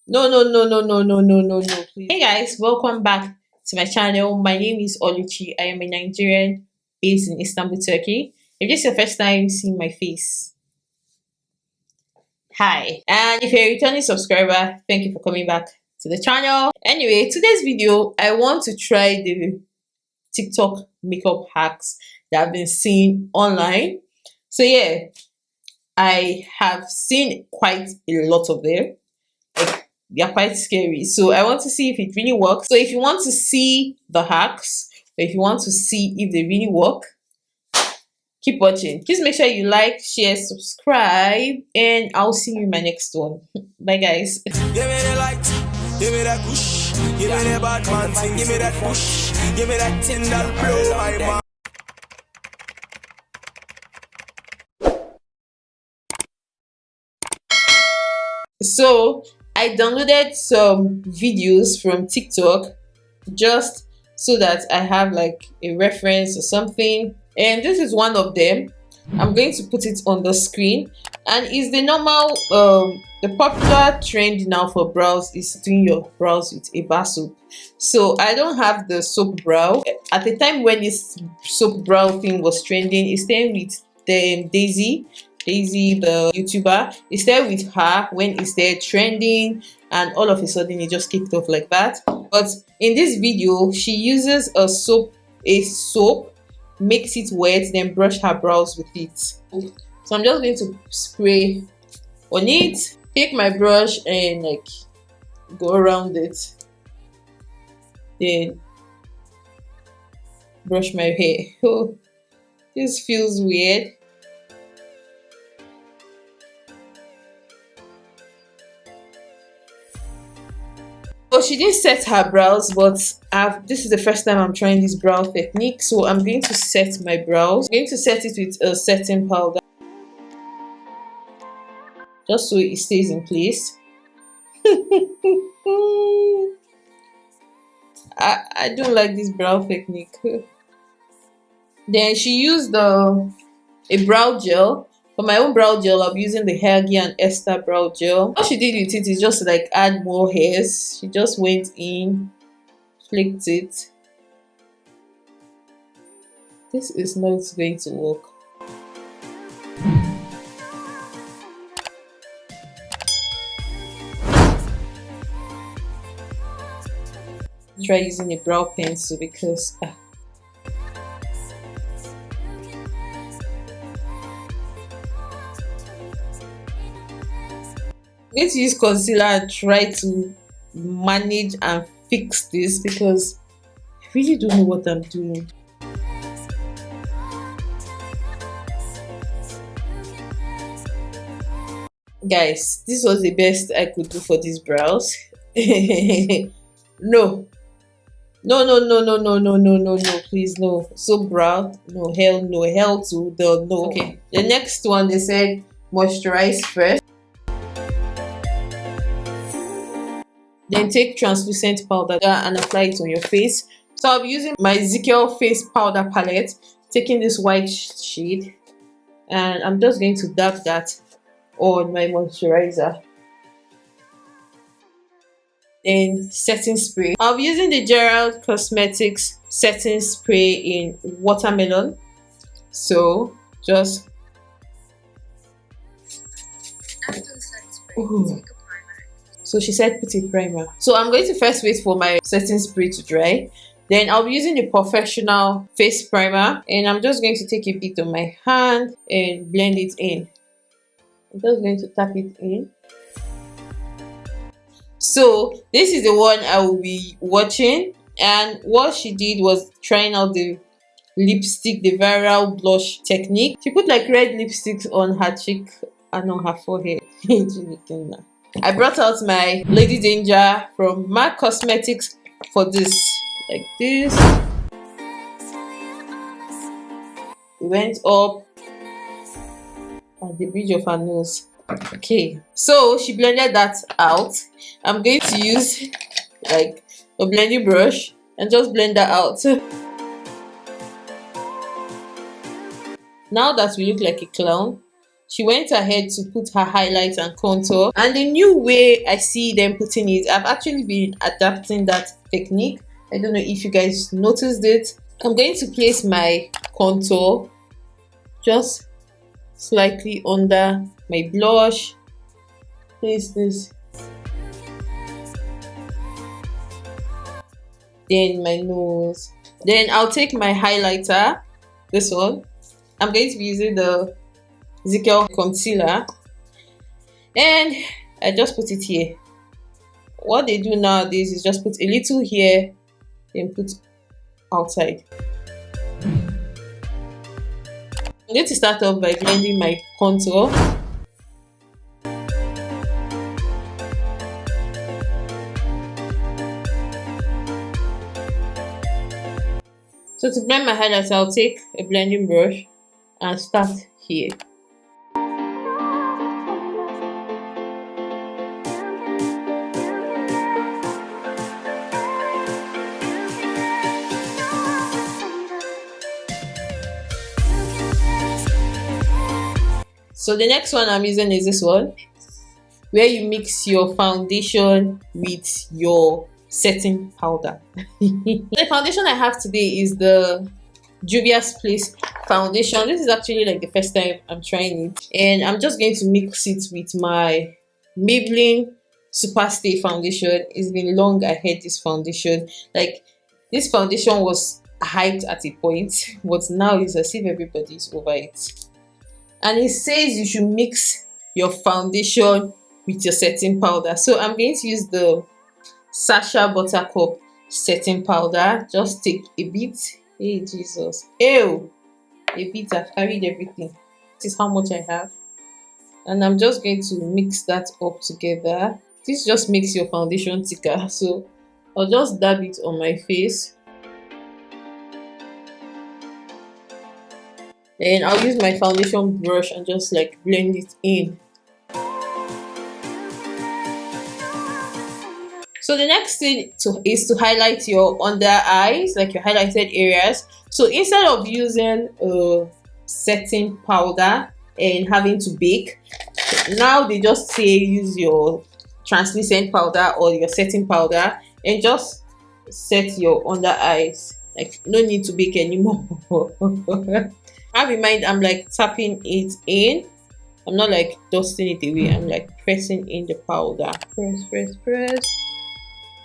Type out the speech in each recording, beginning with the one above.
No, no, no, no, no, no, no, no, no, please. Hey guys, welcome back to my channel. My name is Oluchi. I am a Nigerian based in Istanbul, Turkey. If this is your first time seeing my face, hi. And if you're a returning subscriber, thank you for coming back to the channel. Anyway, today's video, I want to try the TikTok makeup hacks that I've been seeing online. So yeah, I have seen quite a lot of them. Like, they are quite scary. So I want to see if it really works. So if you want to see the hacks, or if you want to see if they really work, keep watching. Please make sure you like, share, subscribe, and I'll see you in my next one. Bye guys. Give me the light, give me that push, give me the bad man thing, give me that push, give me that thing that blow my mind. So I downloaded some videos from TikTok just so that I have like a reference or something, and this is one of them. I'm going to put it on the screen, and it's the normal the popular trend now for brows is doing your brows with a bar soap. So I don't have the soap brow. At the time when this soap brow thing was trending, it's staying with the Daisy, the YouTuber. It's there with her when it's there trending, and all of a sudden it just kicked off like that. But in this video, she uses a soap, makes it wet, then brush her brows with it. So I'm just going to spray on it, take my brush and like go around it, then brush my hair. Oh, this feels weird. So she didn't set her brows, but this is the first time I'm trying this brow technique. So I'm going to set my brows. I'm going to set it with a setting powder, just so it stays in place. I don't like this brow technique. Then she used a brow gel. For my own brow gel, I'm using the Helgi and Esther brow gel. What she did with it is just like add more hairs. She just went in, flicked it. This is not going to work. Try using a brow pencil because I'm going to use concealer and try to manage and fix this because I really don't know what I'm doing. Guys, this was the best I could do for these brows. No. No, no, no, no, no, no, no, no, no, please, no. So brow, no, hell to the no. Okay, the next one, they said moisturize first. Then take translucent powder and apply it on your face. So I'll be using my Ezekiel face powder palette, taking this white shade, and I'm just going to dab that on my moisturizer. Then setting spray. I'll be using the Gerald Cosmetics setting spray in watermelon. So just ooh. So she said put a primer. So I'm going to first wait for my setting spray to dry. Then I'll be using the Professional face primer, and I'm just going to take a bit on my hand and blend it in. I'm just going to tap it in. So this is the one I will be watching, and what she did was trying out the lipstick, the viral blush technique. She put like red lipsticks on her cheek and on her forehead. I brought out my Lady Danger from MAC Cosmetics for this, like this. It went up at the bridge of her nose. Okay, so she blended that out. I'm going to use like a blending brush and just blend that out. Now that we look like a clown, she went ahead to put her highlight and contour, and the new way I see them putting it, I've actually been adapting that technique. I don't know if you guys noticed it. I'm going to place my contour just slightly under my blush. Place this, then my nose. Then I'll take my highlighter, this one. I'm going to be using the Ezekiel concealer, and I just put it here. What they do nowadays is just put a little here, then put outside. I'm going to start off by blending my contour. So to blend my highlights, I'll take a blending brush and start here. So the next one I'm using is this one, where you mix your foundation with your setting powder. The foundation I have today is the Juvia's Place foundation. This is actually like the first time I'm trying it, and I'm just going to mix it with my Maybelline Superstay foundation. It's been long I had this foundation. Like, this foundation was hyped at a point, but now it's as if everybody's over it. And it says you should mix your foundation with your setting powder. So I'm going to use the Sacha Buttercup setting powder. Just take a bit. Hey Jesus, ew, a bit. I've carried everything. This is how much I have, and I'm just going to mix that up together. This just makes your foundation thicker, so I'll just dab it on my face, and I'll use my foundation brush and just like blend it in. So the next thing is to highlight your under eyes, like your highlighted areas. So instead of using a setting powder and having to bake, now they just say use your translucent powder or your setting powder and just set your under eyes. Like, no need to bake anymore. Have in mind, I'm like tapping it in. I'm not like dusting it away. I'm like pressing in the powder. Press, press, press.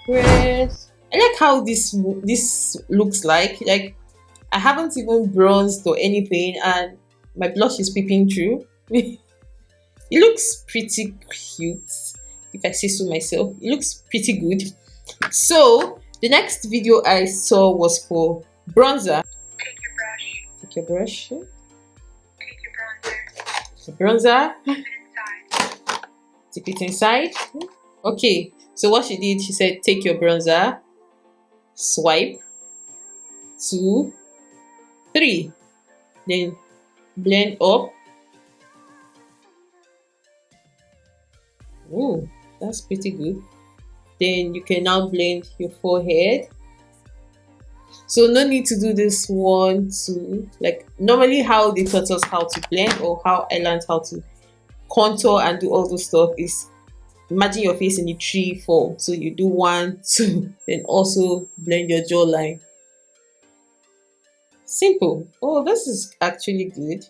Press. I like how this looks like I haven't even bronzed or anything, and my blush is peeping through. It looks pretty cute, if I say so myself. It looks pretty good. So the next video I saw was for bronzer. Take your brush. Take your bronzer. Take your bronzer. Dip it inside. Okay. So what she did, she said, take your bronzer, swipe, 2, 3, then blend up. Oh, that's pretty good. Then you can now blend your forehead. So no need to do this 1, 2. Like normally how they taught us how to blend, or how I learned how to contour and do all those stuff, is imagine your face in a tree form. So you do 1, 2, then also blend your jawline. Simple. Oh, this is actually good.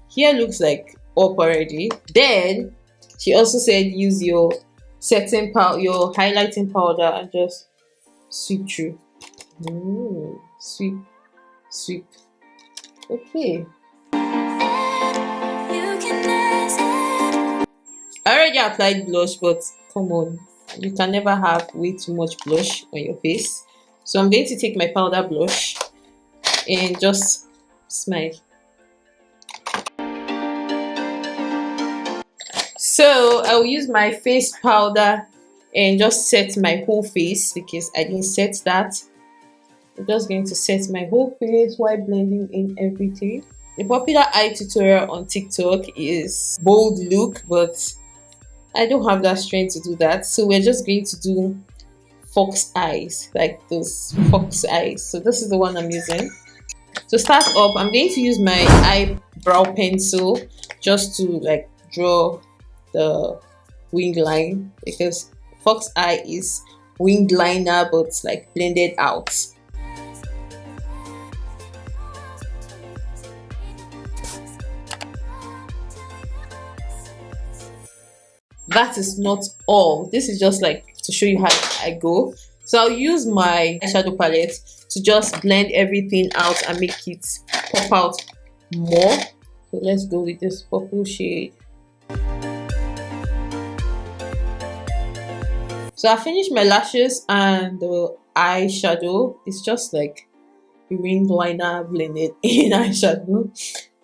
Here looks like up already. Then she also said use your setting powder, your highlighting powder, and just sweep through. Sweep, sweep. Okay. I already applied blush, but come on, you can never have way too much blush on your face. So I'm going to take my powder blush and just smile. So I'll use my face powder and just set my whole face, because I didn't set that. I'm just going to set my whole face while blending in everything. The popular eye tutorial on TikTok is bold look, but I don't have that strength to do that. So we're just going to do fox eyes, like those fox eyes. So this is the one I'm using. To start up, I'm going to use my eyebrow pencil just to like draw the wing line, because fox eye is winged liner but like blended out. That is not all. This is just like to show you how I go. So I'll use my eyeshadow palette to just blend everything out and make it pop out more. So let's go with this purple shade. So I finished my lashes and the eyeshadow. It's just like a wing liner blended in eyeshadow.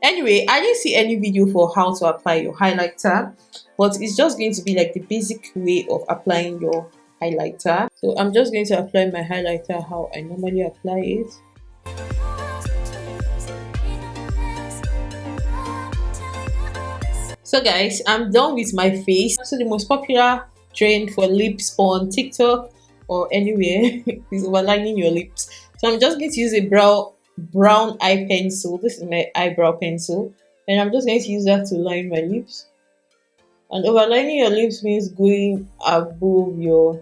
Anyway, I didn't see any video for how to apply your highlighter, but it's just going to be like the basic way of applying your highlighter. So I'm just going to apply my highlighter how I normally apply it. So guys, I'm done with my face. So the most popular trend for lips on TikTok or anywhere is overlining your lips. So I'm just going to use a brown eye pencil. This is my eyebrow pencil, and I'm just going to use that to line my lips. And overlining your lips means going above your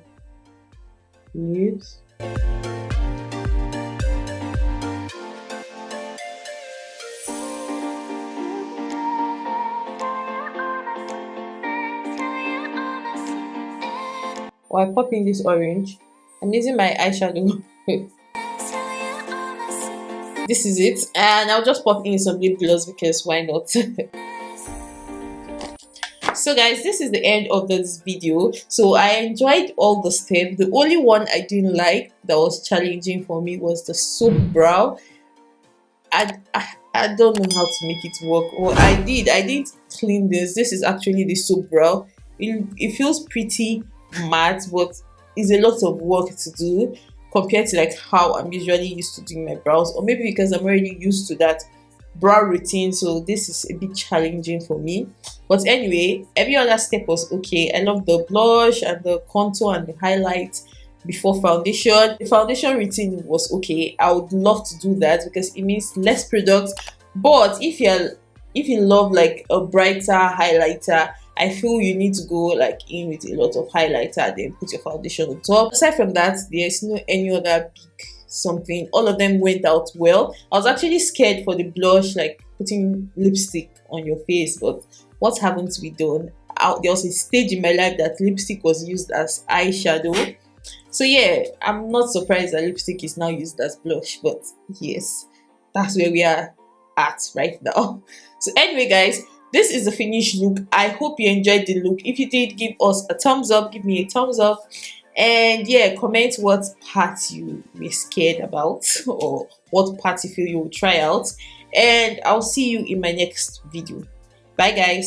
lips. While popping this orange, I'm using my eyeshadow. This is it, and I'll just pop in some lip gloss because why not? So guys, this is the end of this video. So I enjoyed all the steps. The only one I didn't like that was challenging for me was the soap brow. I don't know how to make it work. Well, I did clean this. This is actually the soap brow. It feels pretty matte, but it's a lot of work to do compared to like how I'm usually used to doing my brows, or maybe because I'm already used to that brow routine, so this is a bit challenging for me. But anyway, every other step was okay. I love the blush and the contour and the highlight before foundation. The foundation routine was okay. I would love to do that because it means less products. But if you love like a brighter highlighter, I feel you need to go like in with a lot of highlighter, then put your foundation on top. Aside from that, there's no any other big something. All of them went out well. I was actually scared for the blush, like putting lipstick on your face, but what happened to be done? There was a stage in my life that lipstick was used as eyeshadow. So yeah, I'm not surprised that lipstick is now used as blush, but yes, that's where we are at right now. So anyway guys, this is the finished look. I hope you enjoyed the look. If you did, give us a thumbs up, give me a thumbs up, and yeah, comment what part you were scared about or what part you feel you will try out, and I'll see you in my next video. Bye guys.